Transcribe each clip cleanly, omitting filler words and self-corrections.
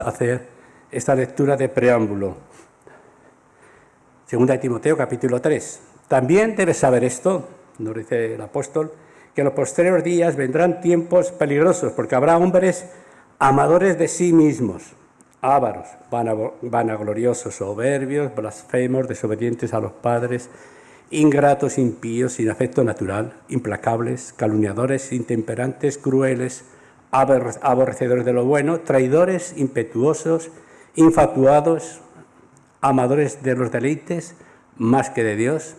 hacer esta lectura de preámbulo. Segunda de Timoteo, capítulo 3. También debes saber esto, nos dice el apóstol, que en los posteriores días vendrán tiempos peligrosos, porque habrá hombres amadores de sí mismos, ávaros, vanagloriosos, soberbios, blasfemos, desobedientes a los padres, ingratos, impíos, sin afecto natural, implacables, calumniadores, intemperantes, crueles, aborrecedores de lo bueno, traidores, impetuosos, infatuados, amadores de los deleites más que de Dios,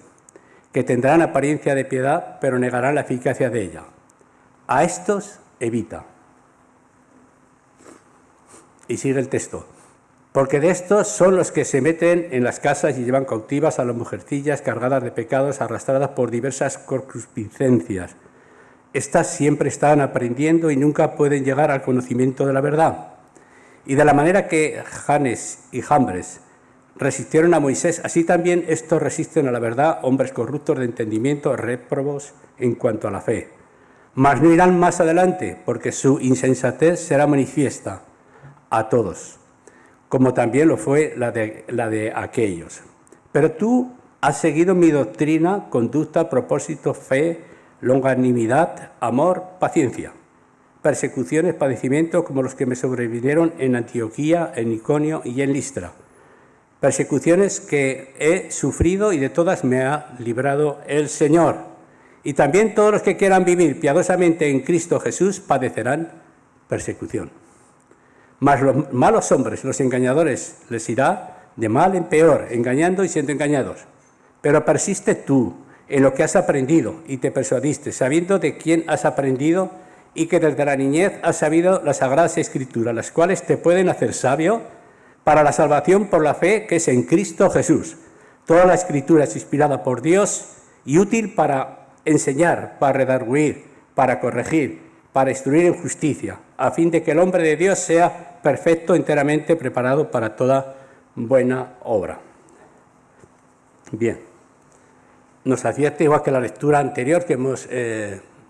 que tendrán apariencia de piedad, pero negarán la eficacia de ella. A estos evita. Y sigue el texto. Porque de estos son los que se meten en las casas y llevan cautivas a las mujercillas cargadas de pecados, arrastradas por diversas concupiscencias. Estas siempre están aprendiendo y nunca pueden llegar al conocimiento de la verdad. Y de la manera que Janes y Jambres resistieron a Moisés, así también estos resisten a la verdad, hombres corruptos de entendimiento, réprobos en cuanto a la fe. Mas no irán más adelante, porque su insensatez será manifiesta a todos, como también lo fue la de aquellos. Pero tú has seguido mi doctrina, conducta, propósito, fe, longanimidad, amor, paciencia, persecuciones, padecimientos como los que me sobrevinieron en Antioquía, en Iconio y en Listra. Persecuciones que he sufrido y de todas me ha librado el Señor. Y también todos los que quieran vivir piadosamente en Cristo Jesús padecerán persecución. Mas los malos hombres, los engañadores, les irá de mal en peor, engañando y siendo engañados. Pero persiste tú en lo que has aprendido y te persuadiste, sabiendo de quién has aprendido y que desde la niñez has sabido las Sagradas Escrituras, las cuales te pueden hacer sabio para la salvación por la fe que es en Cristo Jesús. Toda la Escritura es inspirada por Dios y útil para enseñar, para redarguir, para corregir, para instruir en justicia, a fin de que el hombre de Dios sea perfecto, enteramente preparado para toda buena obra. Bien. Nos advierte, igual que la lectura anterior que hemos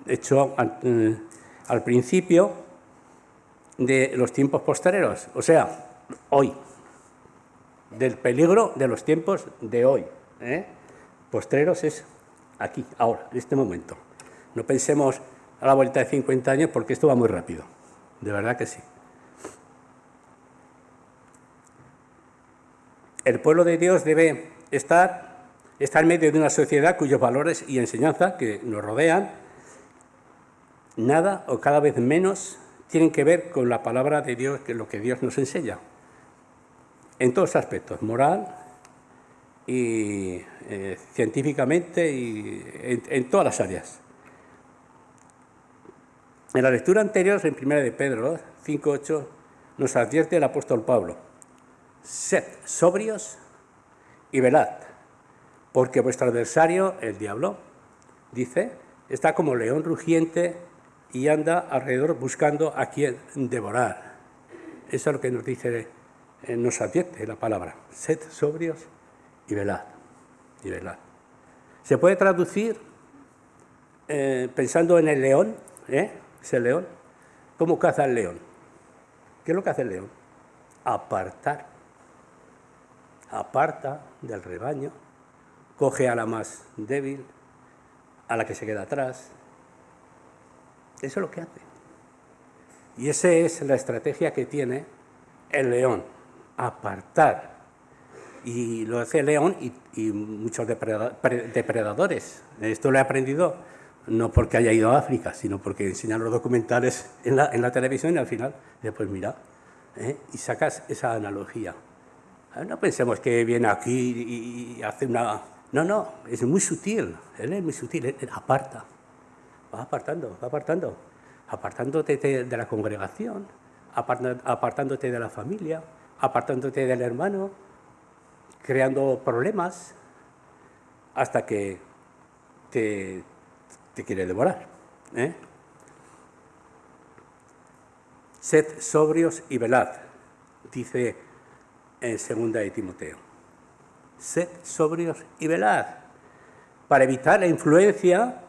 hecho al principio, de los tiempos posteriores, o sea, hoy, del peligro de los tiempos de hoy. Postreros es aquí, ahora, en este momento. No pensemos a la vuelta de 50 años porque esto va muy rápido, de verdad que sí. El pueblo de Dios debe estar en medio de una sociedad cuyos valores y enseñanza que nos rodean, nada o cada vez menos tienen que ver con la palabra de Dios, que es lo que Dios nos enseña, en todos aspectos, moral y científicamente y en todas las áreas. En la lectura anterior, en 1 de Pedro 5:8, nos advierte el apóstol Pablo: sed sobrios y velad, porque vuestro adversario, el diablo, dice, está como león rugiente y anda alrededor buscando a quien devorar. Eso es lo que nos dice, nos advierte la palabra. Sed sobrios y velad. Y velad. Se puede traducir pensando en el león, ese león. ¿Cómo caza el león? ¿Qué es lo que hace el león? Apartar. Aparta del rebaño. Coge a la más débil, a la que se queda atrás. Eso es lo que hace. Y esa es la estrategia que tiene el león, apartar. Y lo hace el león y muchos depredadores. Esto lo he aprendido no porque haya ido a África, sino porque enseñan los documentales en la televisión y al final, después mira, y sacas esa analogía. No pensemos que viene aquí y hace una... No, es muy sutil, él es muy sutil, él aparta, va apartándote de la congregación, apartándote de la familia, apartándote del hermano, creando problemas hasta que te quiere devorar. Sed sobrios y velad, dice en 2 de Timoteo. Sed sobrios y velad, para evitar la influencia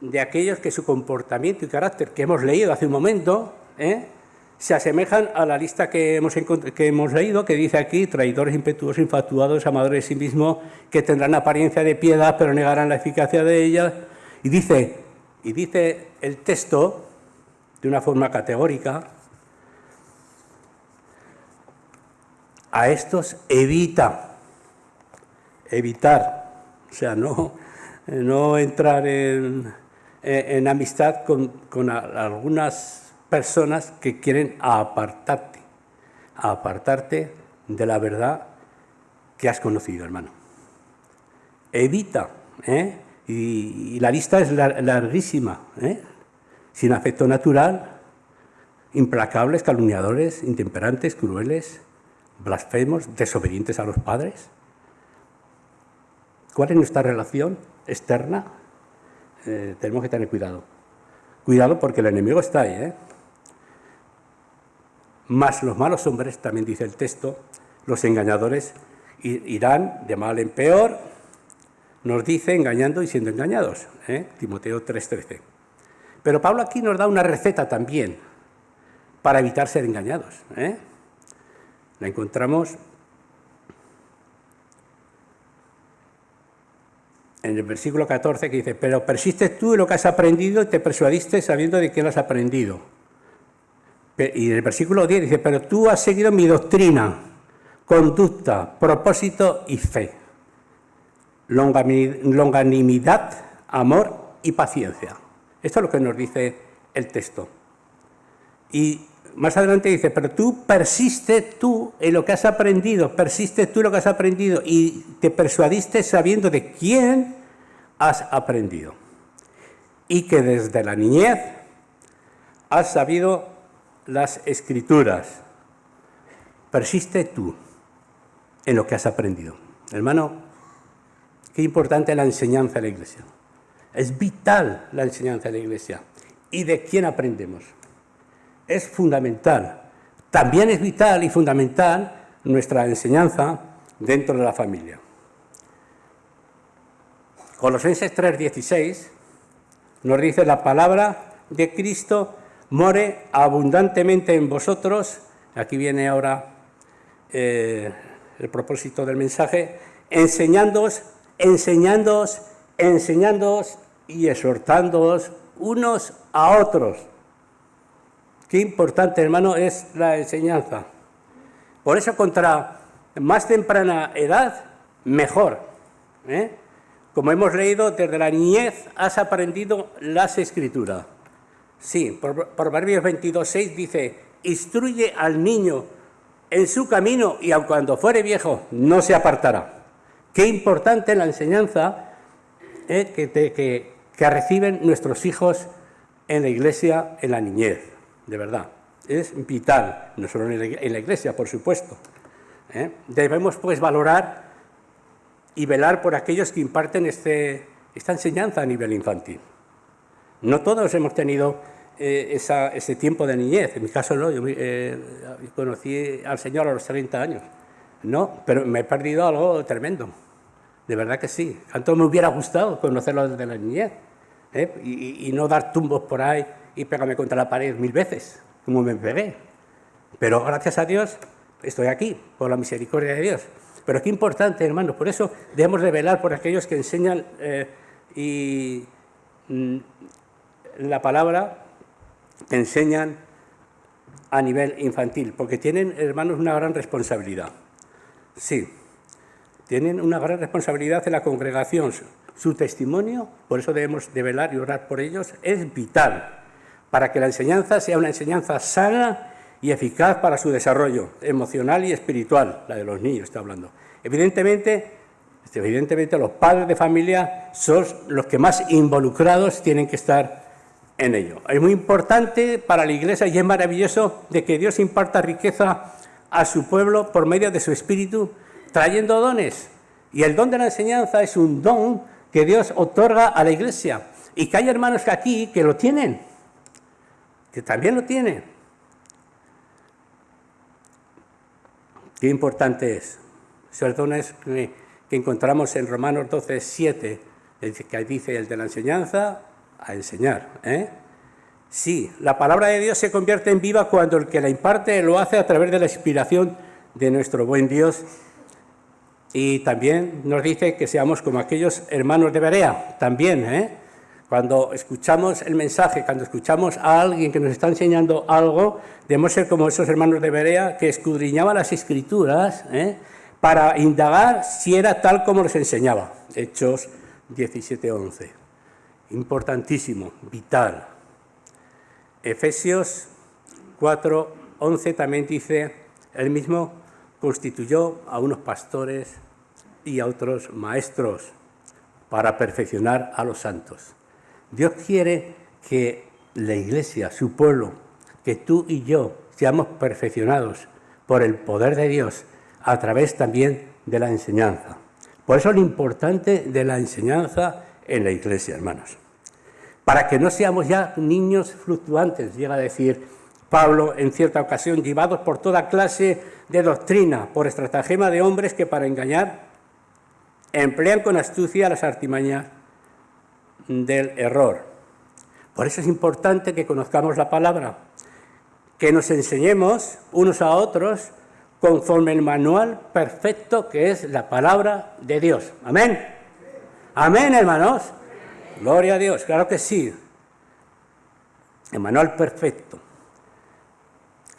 de aquellos que su comportamiento y carácter, que hemos leído hace un momento, se asemejan a la lista que hemos leído, que dice aquí: traidores, impetuosos, infatuados, amadores de sí mismos, que tendrán apariencia de piedad, pero negarán la eficacia de ella. Y dice el texto, de una forma categórica, a estos evitar, o sea, no entrar en amistad con algunas personas que quieren apartarte de la verdad que has conocido, hermano. Evita, y la lista es larguísima, sin afecto natural, implacables, calumniadores, intemperantes, crueles, blasfemos, desobedientes a los padres. ¿Cuál es nuestra relación externa? Tenemos que tener cuidado. Cuidado, porque el enemigo está ahí, Mas los malos hombres, también dice el texto, los engañadores irán de mal en peor, nos dice, engañando y siendo engañados, Timoteo 3:13. Pero Pablo aquí nos da una receta también para evitar ser engañados, La encontramos en el versículo 14, que dice: pero persistes tú en lo que has aprendido y te persuadiste sabiendo de qué lo has aprendido. Y en el versículo 10 dice: pero tú has seguido mi doctrina, conducta, propósito y fe, longanimidad, amor y paciencia. Esto es lo que nos dice el texto. Y más adelante dice: pero tú persistes tú en lo que has aprendido, y te persuadiste sabiendo de quién has aprendido. Y que desde la niñez has sabido las Escrituras. Persiste tú en lo que has aprendido. Hermano, qué importante es la enseñanza de la Iglesia. Es vital la enseñanza de la Iglesia. ¿Y de quién aprendemos? Es fundamental. También es vital y fundamental nuestra enseñanza dentro de la familia. Colosenses 3:16 nos dice: la palabra de Cristo more abundantemente en vosotros. Aquí viene ahora el propósito del mensaje: enseñándoos y exhortándoos unos a otros. Qué importante, hermano, es la enseñanza. Por eso, contra más temprana edad, mejor. Como hemos leído, desde la niñez has aprendido las Escrituras. Sí, Proverbios 22:6 dice: instruye al niño en su camino y aun cuando fuere viejo no se apartará. Qué importante la enseñanza que reciben nuestros hijos en la Iglesia, en la niñez, de verdad. Es vital, no solo en la Iglesia, por supuesto. Debemos, pues, valorar y velar por aquellos que imparten esta enseñanza a nivel infantil. No todos hemos tenido ese tiempo de niñez. En mi caso no, yo conocí al Señor a los 30 años. No, pero me he perdido algo tremendo. De verdad que sí. Tanto me hubiera gustado conocerlo desde la niñez. Y no dar tumbos por ahí y pegarme contra la pared 1000 veces, como me pegué. Pero gracias a Dios estoy aquí, por la misericordia de Dios. Pero qué importante, hermanos. Por eso debemos de velar por aquellos que enseñan la palabra, enseñan a nivel infantil, porque tienen, hermanos, una gran responsabilidad. Sí, tienen una gran responsabilidad en la congregación. Su testimonio, por eso debemos de velar y orar por ellos, es vital para que la enseñanza sea una enseñanza sana y eficaz para su desarrollo emocional y espiritual, la de los niños está hablando. Evidentemente los padres de familia son los que más involucrados tienen que estar en ello. Es muy importante para la Iglesia y es maravilloso de que Dios imparta riqueza a su pueblo por medio de su Espíritu, trayendo dones. Y el don de la enseñanza es un don que Dios otorga a la Iglesia. Y que hay hermanos que aquí que lo tienen, que también lo tienen. Qué importante es. Esos dones que encontramos en Romanos 12:7, que dice: el de la enseñanza, a enseñar. Sí, la palabra de Dios se convierte en viva cuando el que la imparte lo hace a través de la inspiración de nuestro buen Dios. Y también nos dice que seamos como aquellos hermanos de Berea, también, Cuando escuchamos el mensaje, cuando escuchamos a alguien que nos está enseñando algo, debemos ser como esos hermanos de Berea que escudriñaban las Escrituras, para indagar si era tal como les enseñaba. Hechos 17:11. Importantísimo, vital. Efesios 4:11 también dice, él mismo constituyó a unos pastores y a otros maestros para perfeccionar a los santos. Dios quiere que la Iglesia, su pueblo, que tú y yo seamos perfeccionados por el poder de Dios a través también de la enseñanza. Por eso lo importante de la enseñanza en la Iglesia, hermanos. Para que no seamos ya niños fluctuantes, llega a decir Pablo en cierta ocasión, llevados por toda clase de doctrina, por estratagema de hombres que para engañar emplean con astucia las artimañas del error. Por eso es importante que conozcamos la palabra, que nos enseñemos unos a otros conforme el manual perfecto que es la palabra de Dios. Amén. Amén, hermanos. Gloria a Dios, claro que sí. El manual perfecto.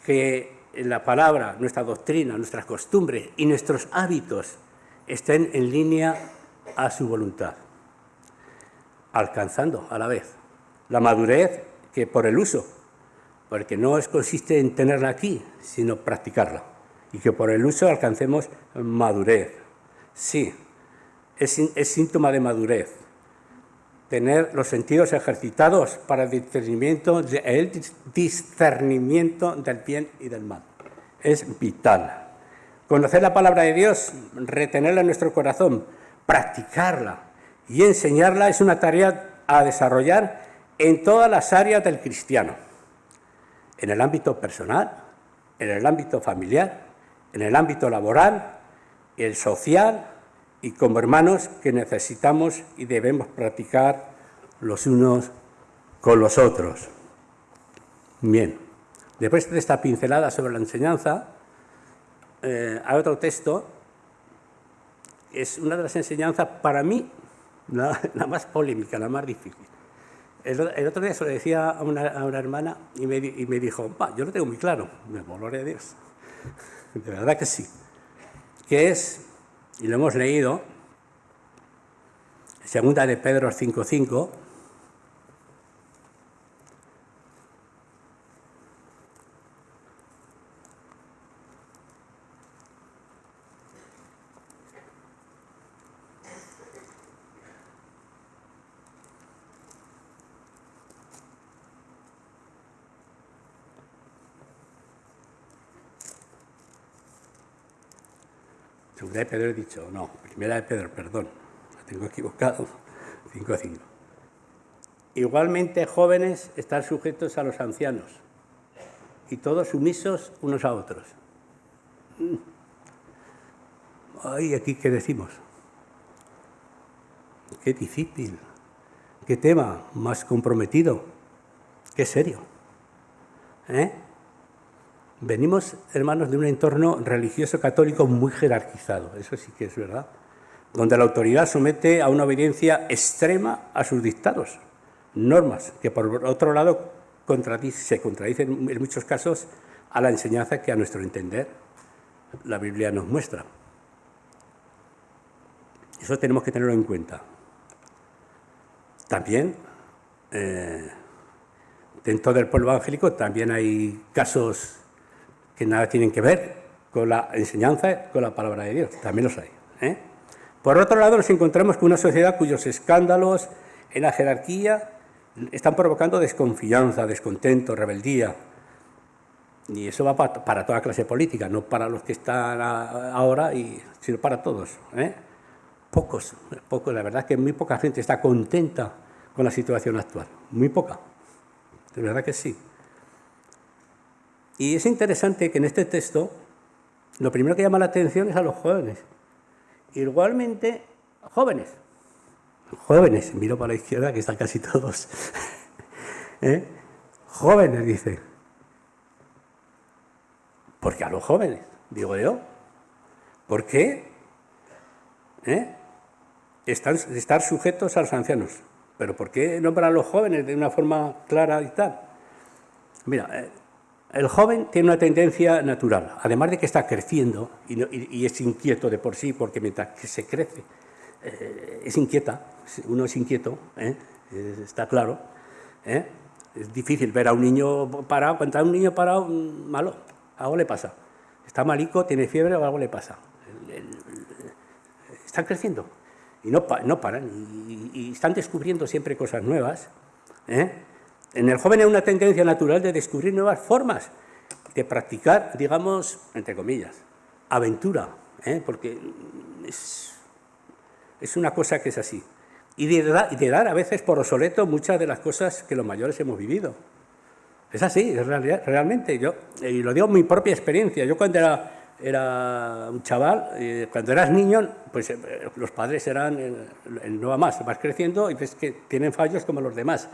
Que la palabra, nuestra doctrina, nuestras costumbres y nuestros hábitos estén en línea a su voluntad, alcanzando a la vez la madurez que por el uso, porque no consiste en tenerla aquí, sino practicarla, y que por el uso alcancemos madurez. Sí, es síntoma de madurez tener los sentidos ejercitados para el discernimiento del bien y del mal. Es vital. Conocer la palabra de Dios, retenerla en nuestro corazón, practicarla y enseñarla es una tarea a desarrollar en todas las áreas del cristiano. En el ámbito personal, en el ámbito familiar, en el ámbito laboral, el social y como hermanos que necesitamos y debemos practicar los unos con los otros. Bien, después de esta pincelada sobre la enseñanza, hay otro texto, es una de las enseñanzas para mí la más polémica, la más difícil. El otro día se lo decía a una hermana y me dijo, yo lo tengo muy claro, gloria a Dios, de verdad que sí, que es, y lo hemos leído, segunda de Pedro 5:5, segunda de Pedro he dicho, no, primera de Pedro, perdón, lo tengo equivocado, 5:5. Igualmente, jóvenes, están sujetos a los ancianos y todos sumisos unos a otros. Ay, aquí, ¿qué decimos? Qué difícil, qué tema más comprometido, qué serio. Venimos, hermanos, de un entorno religioso católico muy jerarquizado, eso sí que es verdad, donde la autoridad somete a una obediencia extrema a sus dictados, normas que por otro lado se contradicen en muchos casos a la enseñanza que a nuestro entender la Biblia nos muestra. Eso tenemos que tenerlo en cuenta. También, dentro del pueblo evangélico también hay casos que nada tienen que ver con la enseñanza, con la palabra de Dios, también los hay. Por otro lado, nos encontramos con una sociedad cuyos escándalos en la jerarquía están provocando desconfianza, descontento, rebeldía. Y eso va para toda clase política, no para los que están ahora, sino para todos. Pocos, la verdad es que muy poca gente está contenta con la situación actual, muy poca, de verdad que sí. Y es interesante que en este texto lo primero que llama la atención es a los jóvenes. Igualmente, jóvenes, miro para la izquierda que están casi todos. Jóvenes, dice. ¿Por qué a los jóvenes? Digo yo. ¿Por qué? Estar sujetos a los ancianos. ¿Pero por qué nombrar a los jóvenes de una forma clara y tal? Mira, el joven tiene una tendencia natural, además de que está creciendo y es inquieto de por sí, porque mientras que se crece, es inquieta, uno es inquieto, está claro. Es difícil ver a un niño parado, cuando a un niño parado, malo, algo le pasa. Está malico, tiene fiebre o algo le pasa. Están creciendo y no paran y están descubriendo siempre cosas nuevas. En el joven hay una tendencia natural de descubrir nuevas formas de practicar, digamos, entre comillas, aventura, porque es una cosa que es así. Y de dar a veces por obsoleto muchas de las cosas que los mayores hemos vivido. Es así, es realmente. Y lo digo en mi propia experiencia. Yo cuando era un chaval, cuando eras niño, pues los padres eran, no va más, vas creciendo y ves que tienen fallos como los demás.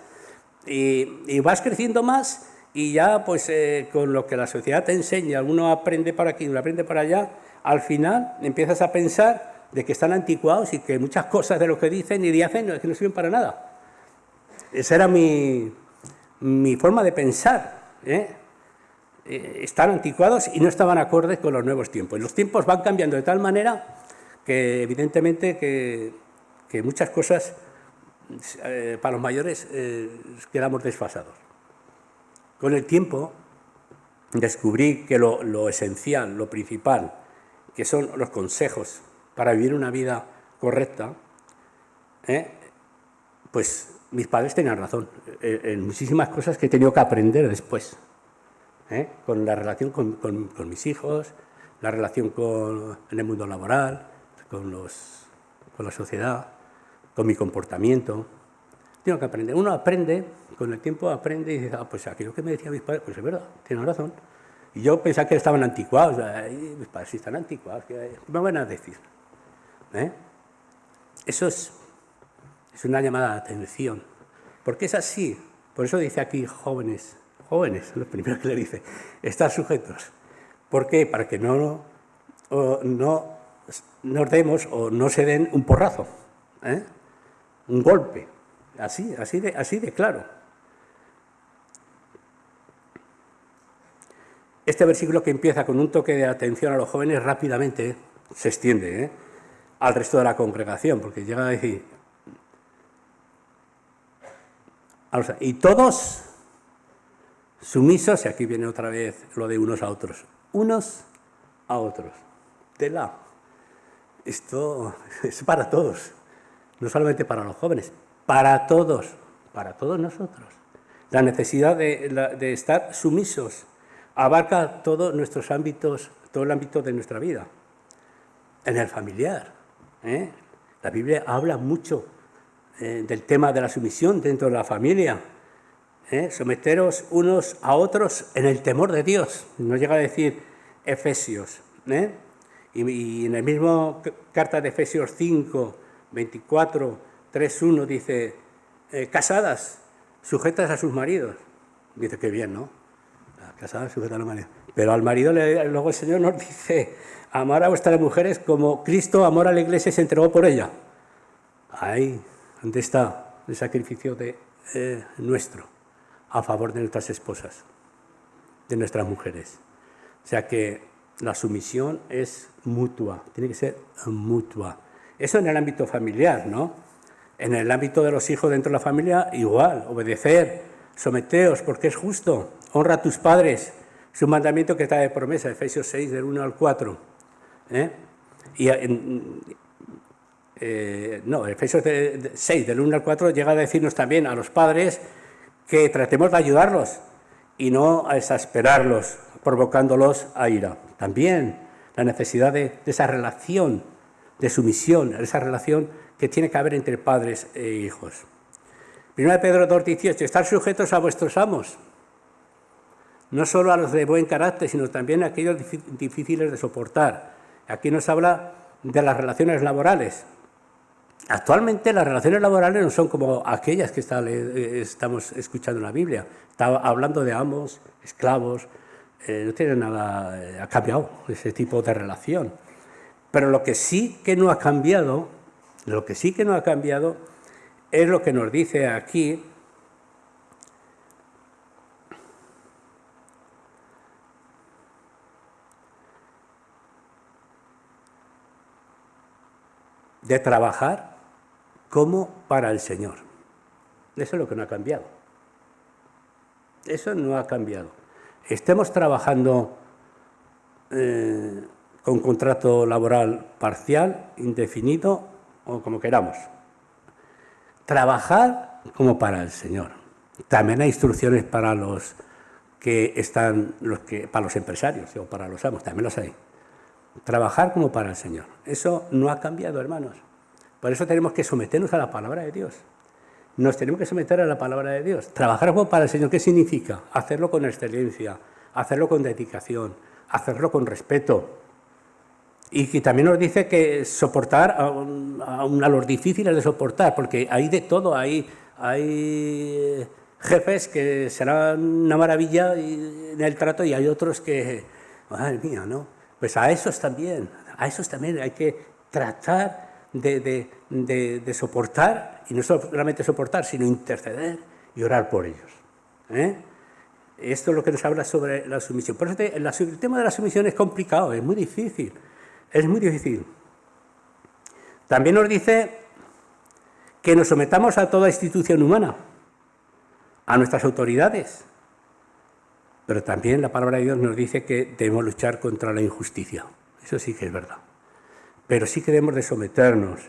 Y vas creciendo más y ya pues con lo que la sociedad te enseña, uno aprende para aquí, uno aprende para allá, al final empiezas a pensar de que están anticuados y que muchas cosas de lo que dicen y hacen que no sirven para nada. Esa era mi forma de pensar. Están anticuados y no estaban acordes con los nuevos tiempos. Los tiempos van cambiando de tal manera que evidentemente que muchas cosas para los mayores quedamos desfasados. Con el tiempo descubrí que lo esencial, lo principal, que son los consejos para vivir una vida correcta, pues mis padres tenían razón en muchísimas cosas que he tenido que aprender después, con la relación con mis hijos, la relación en el mundo laboral, con la sociedad, con mi comportamiento. Tengo que aprender. Uno aprende, con el tiempo aprende y dice, pues aquello que me decían mis padres, pues es verdad, tienen razón. Y yo pensaba que estaban anticuados, mis padres sí están anticuados, ¿qué me van a decir? Eso es una llamada de atención, porque es así. Por eso dice aquí jóvenes, lo primero que le dice, estar sujetos. ¿Por qué? Para que no nos demos o no se den un porrazo, un golpe, así de claro. Este versículo que empieza con un toque de atención a los jóvenes rápidamente se extiende al resto de la congregación, porque llega a decir, y todos sumisos, y aquí viene otra vez lo de unos a otros, esto es para todos, no solamente para los jóvenes, para todos nosotros. La necesidad de estar sumisos abarca todos nuestros ámbitos, todo el ámbito de nuestra vida. En el familiar, la Biblia habla mucho del tema de la sumisión dentro de la familia. Someteros unos a otros en el temor de Dios, nos llega a decir Efesios. Y en el mismo carta de Efesios 5, 24, 3:1 dice, casadas, sujetas a sus maridos. Dice, qué bien, ¿no? Casadas, sujetas a los maridos. Pero al marido luego el Señor nos dice, amar a vuestras mujeres como Cristo amó a la Iglesia y se entregó por ella. Ahí, ¿dónde está el sacrificio nuestro a favor de nuestras esposas, de nuestras mujeres? O sea que la sumisión es mutua, tiene que ser mutua. Eso en el ámbito familiar, ¿no? En el ámbito de los hijos dentro de la familia, igual, obedecer, someteos, porque es justo. Honra a tus padres, es un mandamiento que está de promesa, Efesios 6, del 1 al 4. Efesios 6, del 1 al 4, llega a decirnos también a los padres que tratemos de ayudarlos y no a exasperarlos, provocándolos a ira. También la necesidad de esa relación de sumisión, esa relación que tiene que haber entre padres e hijos. 1 Pedro 2,18, estar sujetos a vuestros amos, no solo a los de buen carácter, sino también a aquellos difíciles de soportar. Aquí nos habla de las relaciones laborales. Actualmente las relaciones laborales no son como aquellas que estamos escuchando en la Biblia. Está hablando de amos, esclavos, no tiene nada, ha cambiado ese tipo de relación. Pero lo que sí que no ha cambiado, es lo que nos dice aquí, de trabajar como para el Señor. Eso es lo que no ha cambiado. Eso no ha cambiado. Estemos trabajando con contrato laboral parcial, indefinido o como queramos. Trabajar como para el Señor. También hay instrucciones para los para los empresarios o para los amos, también los hay. Trabajar como para el Señor. Eso no ha cambiado, hermanos. Por eso tenemos que someternos a la palabra de Dios. Nos tenemos que someter a la palabra de Dios. Trabajar como para el Señor, ¿qué significa? Hacerlo con excelencia, hacerlo con dedicación, hacerlo con respeto. Y que también nos dice que soportar a los difíciles de soportar, porque hay de todo, hay jefes que serán una maravilla en el trato y hay otros que, madre mía, ¿no? Pues a esos también hay que tratar de soportar, y no solamente soportar, sino interceder y orar por ellos. Esto es lo que nos habla sobre la sumisión. Por eso el tema de la sumisión es complicado, es muy difícil. Es muy difícil. También nos dice que nos sometamos a toda institución humana, a nuestras autoridades. Pero también la palabra de Dios nos dice que debemos luchar contra la injusticia. Eso sí que es verdad. Pero sí que debemos de someternos.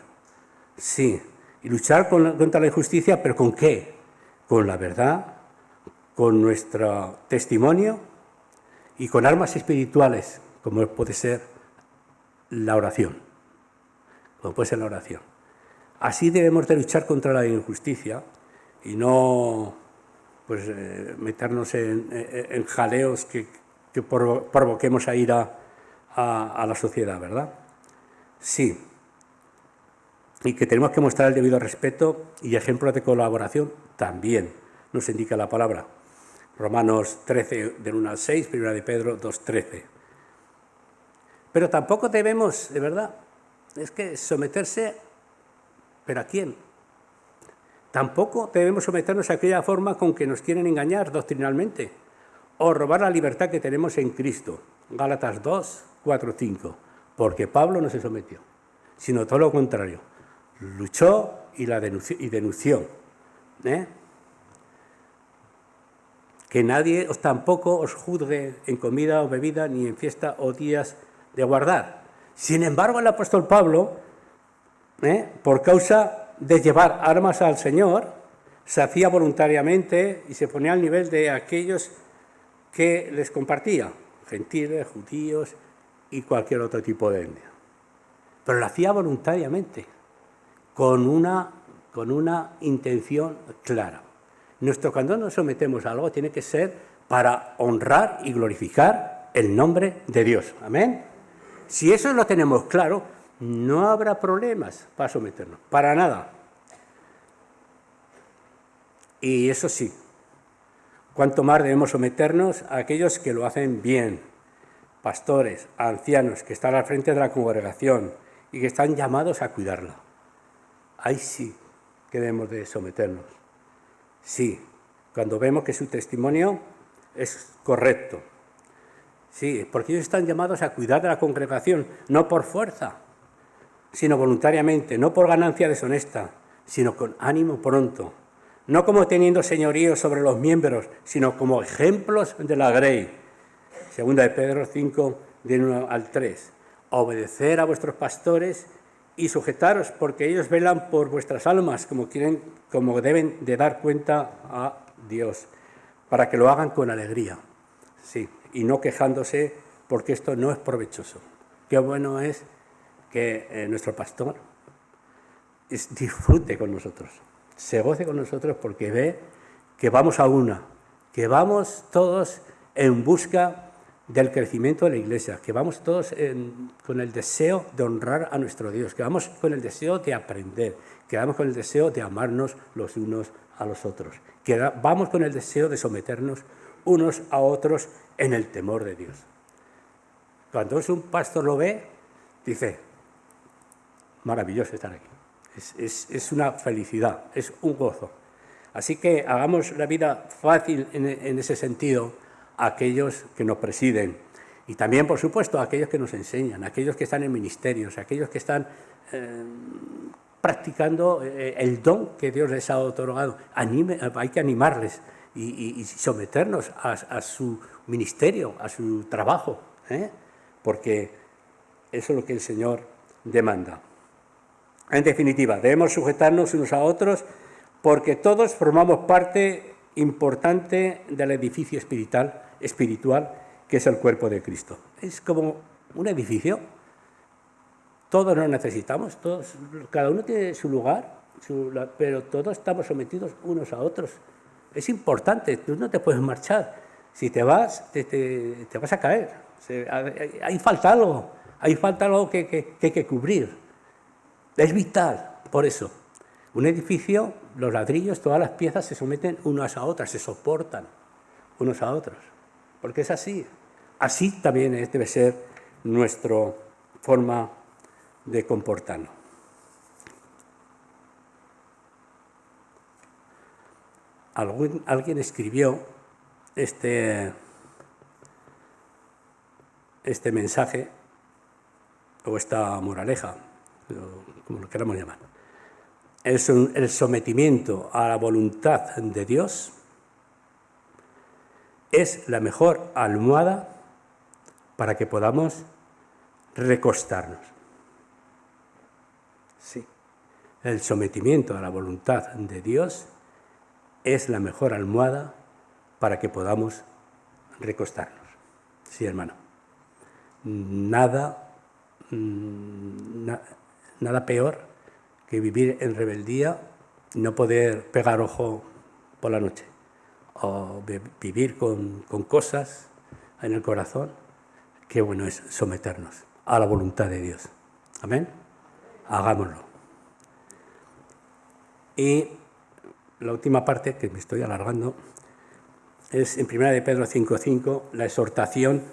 Sí. Y luchar contra la injusticia, ¿pero con qué? Con la verdad, con nuestro testimonio y con armas espirituales, como puede ser la oración. Como puede ser la oración. Así debemos de luchar contra la injusticia y no meternos en jaleos que provoquemos a ira a la sociedad, ¿verdad? Sí. Y que tenemos que mostrar el debido respeto y ejemplos de colaboración también, nos indica la palabra. Romanos 13, del 1 al 6, 1 de Pedro 2, 13. Pero tampoco debemos, de verdad, es que someterse, ¿pero a quién? Tampoco debemos someternos a aquella forma con que nos quieren engañar doctrinalmente o robar la libertad que tenemos en Cristo. Gálatas 2, 4, 5. Porque Pablo no se sometió, sino todo lo contrario. Luchó y denunció. Que nadie tampoco os juzgue en comida o bebida, ni en fiesta o días de guardar. Sin embargo, el apóstol Pablo, por causa de llevar armas al Señor, se hacía voluntariamente y se ponía al nivel de aquellos que les compartía, gentiles, judíos y cualquier otro tipo de etnia. Pero lo hacía voluntariamente, con una intención clara. Cuando nos sometemos a algo tiene que ser para honrar y glorificar el nombre de Dios. Amén. Si eso lo tenemos claro, no habrá problemas para someternos, para nada. Y eso sí, cuanto más debemos someternos a aquellos que lo hacen bien, pastores, ancianos, que están al frente de la congregación y que están llamados a cuidarla. Ahí sí que debemos de someternos. Sí, cuando vemos que su testimonio es correcto. Sí, porque ellos están llamados a cuidar de la congregación, no por fuerza, sino voluntariamente, no por ganancia deshonesta, sino con ánimo pronto. No como teniendo señorío sobre los miembros, sino como ejemplos de la grey. Segunda de Pedro 5, del 1 al 3. Obedecer a vuestros pastores y sujetaros, porque ellos velan por vuestras almas, como deben de dar cuenta a Dios, para que lo hagan con alegría. Sí, y no quejándose, porque esto no es provechoso. Qué bueno es que nuestro pastor disfrute con nosotros, se goce con nosotros porque ve que vamos a una, que vamos todos en busca del crecimiento de la Iglesia, que vamos todos con el deseo de honrar a nuestro Dios, que vamos con el deseo de aprender, que vamos con el deseo de amarnos los unos a los otros, que vamos con el deseo de someternos unos a otros en el temor de Dios. Cuando un pastor lo ve, dice, maravilloso estar aquí. Es una felicidad, es un gozo. Así que hagamos la vida fácil en ese sentido a aquellos que nos presiden y también, por supuesto, a aquellos que nos enseñan, a aquellos que están en ministerios, a aquellos que están practicando el don que Dios les ha otorgado. Hay que animarles y someternos a su ministerio, a su trabajo, porque eso es lo que el Señor demanda. En definitiva, debemos sujetarnos unos a otros porque todos formamos parte importante del edificio espiritual que es el cuerpo de Cristo. Es como un edificio, todos nos necesitamos, cada uno tiene su lugar, pero todos estamos sometidos unos a otros. Es importante, tú no te puedes marchar. Si te vas, te vas a caer. Ahí falta algo que hay que cubrir. Es vital, por eso. Un edificio, los ladrillos, todas las piezas se someten unas a otras, se soportan unos a otros, porque es así. Así también debe ser nuestra forma de comportarnos. Alguien escribió este mensaje o esta moraleja, como lo queramos llamar. El sometimiento a la voluntad de Dios es la mejor almohada para que podamos recostarnos. Sí, el sometimiento a la voluntad de Dios es la mejor almohada para que podamos recostarnos. Sí, hermano. Nada peor que vivir en rebeldía y no poder pegar ojo por la noche, o vivir con cosas en el corazón. Qué bueno es someternos a la voluntad de Dios. Amén. Hagámoslo. Y la última parte, que me estoy alargando, es en 1 de Pedro 5:5, la exhortación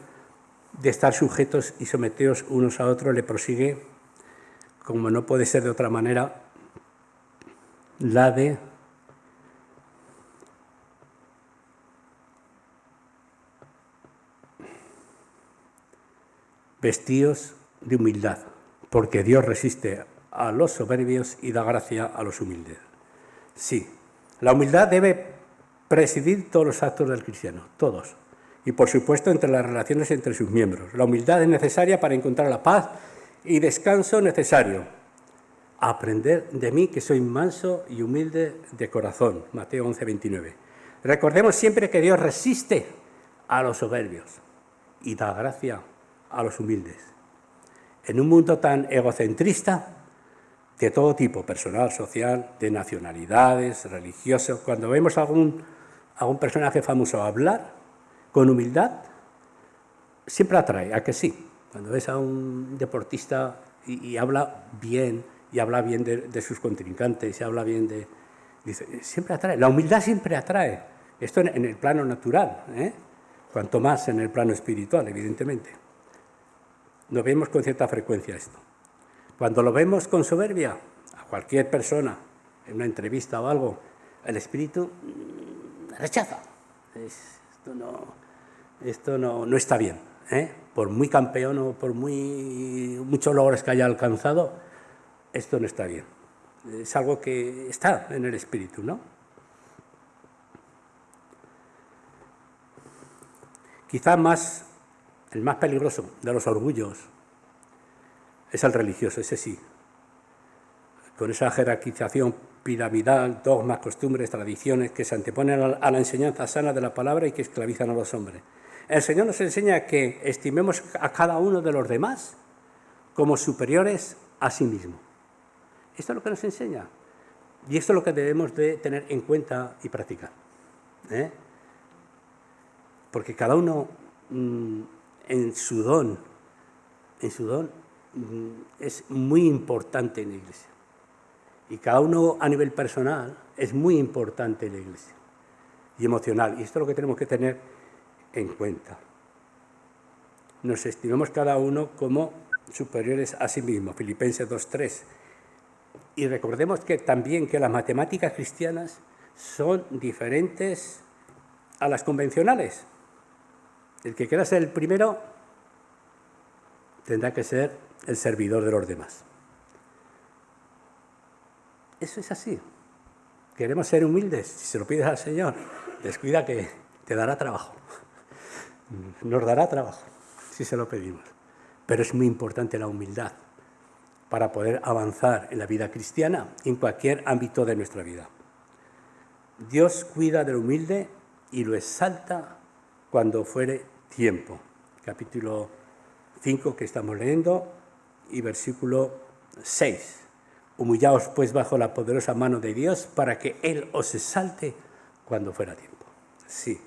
de estar sujetos y sometidos unos a otros. Le prosigue, como no puede ser de otra manera, la de vestíos de humildad, porque Dios resiste a los soberbios y da gracia a los humildes. Sí, la humildad debe presidir todos los actos del cristiano, todos. Y por supuesto entre las relaciones entre sus miembros. La humildad es necesaria para encontrar la paz y descanso necesario. Aprender de mí, que soy manso y humilde de corazón. Mateo 11:29. Recordemos siempre que Dios resiste a los soberbios y da gracia a los humildes. En un mundo tan egocentrista, de todo tipo, personal, social, de nacionalidades, religiosos, cuando vemos a algún personaje famoso hablar con humildad, siempre atrae, ¿a que sí? Cuando ves a un deportista y habla bien, de sus contrincantes, y habla bien dice, siempre atrae. La humildad siempre atrae. Esto en el plano natural, cuanto más en el plano espiritual, evidentemente. Lo vemos con cierta frecuencia esto. Cuando lo vemos con soberbia, a cualquier persona, en una entrevista o algo, el espíritu rechaza. Esto no está bien. Por muy campeón o por muchos logros que haya alcanzado, esto no está bien. Es algo que está en el espíritu, ¿no? Quizá el más peligroso de los orgullos es el religioso, ese sí. Con esa jerarquización piramidal, dogmas, costumbres, tradiciones que se anteponen a la enseñanza sana de la palabra y que esclavizan a los hombres. El Señor nos enseña que estimemos a cada uno de los demás como superiores a sí mismo. Esto es lo que nos enseña. Y esto es lo que debemos de tener en cuenta y practicar. Porque cada uno en su don, es muy importante en la Iglesia. Y cada uno a nivel personal es muy importante en la Iglesia y emocional. Y esto es lo que tenemos que tener en cuenta. Nos estimamos cada uno como superiores a sí mismo, Filipenses 2:3. Y recordemos que también que las matemáticas cristianas son diferentes a las convencionales. El que quiera ser el primero tendrá que ser el servidor de los demás. Eso es así. Queremos ser humildes. Si se lo pides al Señor, descuida que te dará trabajo. Nos dará trabajo si se lo pedimos. Pero es muy importante la humildad para poder avanzar en la vida cristiana y en cualquier ámbito de nuestra vida. Dios cuida del humilde y lo exalta cuando fuere tiempo. Capítulo 5 que estamos leyendo y versículo 6. Humillaos pues bajo la poderosa mano de Dios para que Él os exalte cuando fuera tiempo. Sí,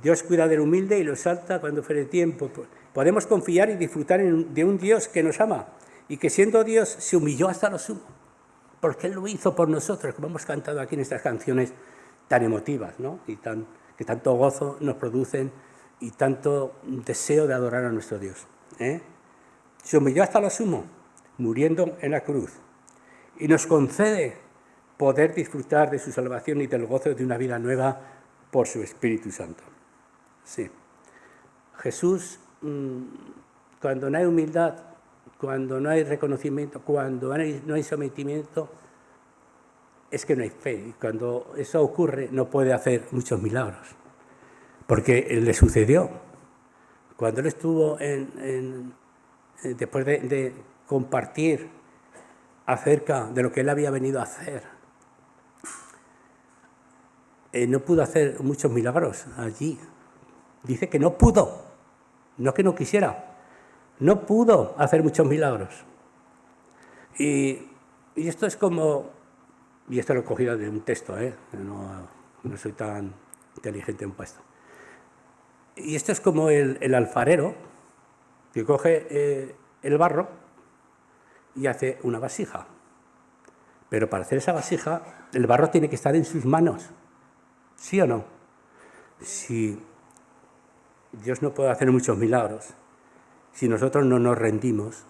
Dios cuida del humilde y lo exalta cuando fuere tiempo. Podemos confiar y disfrutar de un Dios que nos ama y que siendo Dios se humilló hasta lo sumo, porque Él lo hizo por nosotros, como hemos cantado aquí en estas canciones tan emotivas, ¿no? Que tanto gozo nos producen y tanto deseo de adorar a nuestro Dios. Se humilló hasta lo sumo, muriendo en la cruz, y nos concede poder disfrutar de su salvación y del gozo de una vida nueva por su Espíritu Santo. Sí. Jesús, cuando no hay humildad, cuando no hay reconocimiento, cuando no hay sometimiento, es que no hay fe. Y cuando eso ocurre, no puede hacer muchos milagros. Porque le sucedió. Cuando él estuvo después de compartir acerca de lo que él había venido a hacer, no pudo hacer muchos milagros allí. Dice que no pudo, no que no quisiera. No pudo hacer muchos milagros. Y esto es como, y esto lo he cogido de un texto, no soy tan inteligente en esto. Y esto es como el alfarero que coge el barro y hace una vasija. Pero para hacer esa vasija, el barro tiene que estar en sus manos. ¿Sí o no? Si Dios no puede hacer muchos milagros, si nosotros no nos rendimos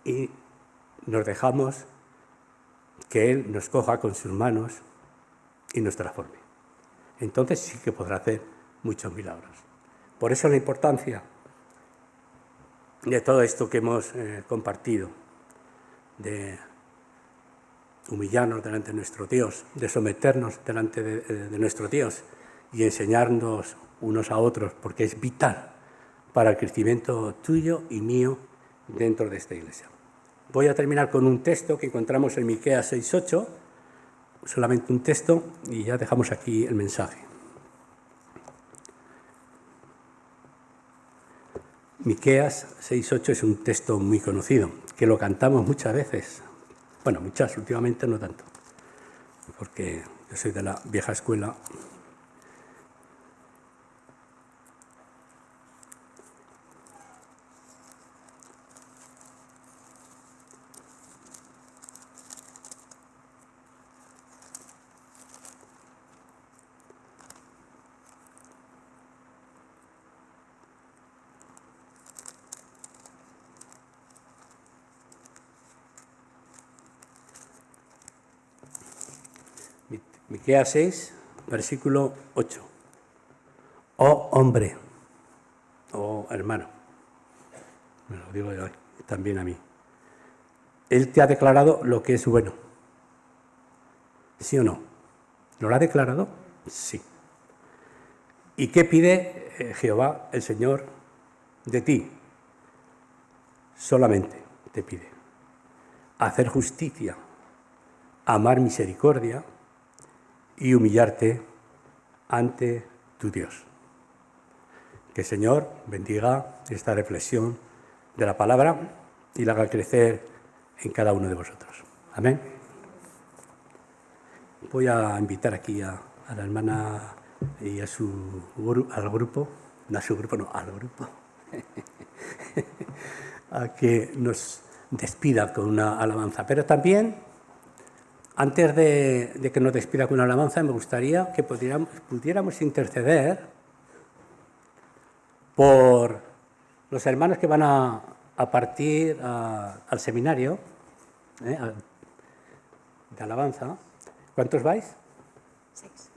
y nos dejamos que Él nos coja con sus manos y nos transforme, entonces sí que podrá hacer muchos milagros. Por eso la importancia de todo esto que hemos compartido, de humillarnos delante de nuestro Dios, de someternos delante de nuestro Dios y enseñarnos unos a otros, porque es vital para el crecimiento tuyo y mío dentro de esta iglesia. Voy a terminar con un texto que encontramos en Miqueas 6:8, solamente un texto, y ya dejamos aquí el mensaje. Miqueas 6:8 es un texto muy conocido, que lo cantamos muchas veces. Bueno, muchas, últimamente no tanto, porque yo soy de la vieja escuela. Miqueas 6, versículo 8. Oh hombre, oh hermano, me lo digo yo también a mí. Él te ha declarado lo que es bueno. ¿Sí o no? ¿Lo ha declarado? Sí. ¿Y qué pide Jehová, el Señor, de ti? Solamente te pide hacer justicia, amar misericordia y humillarte ante tu Dios. Que el Señor bendiga esta reflexión de la palabra y la haga crecer en cada uno de vosotros. Amén. Voy a invitar aquí a la hermana y al grupo, no a su grupo, no, al grupo. a que nos despida con una alabanza. Pero también, antes de que nos despida con una alabanza, me gustaría que pudiéramos interceder por los hermanos que van a partir al seminario de alabanza. ¿Cuántos vais? 6.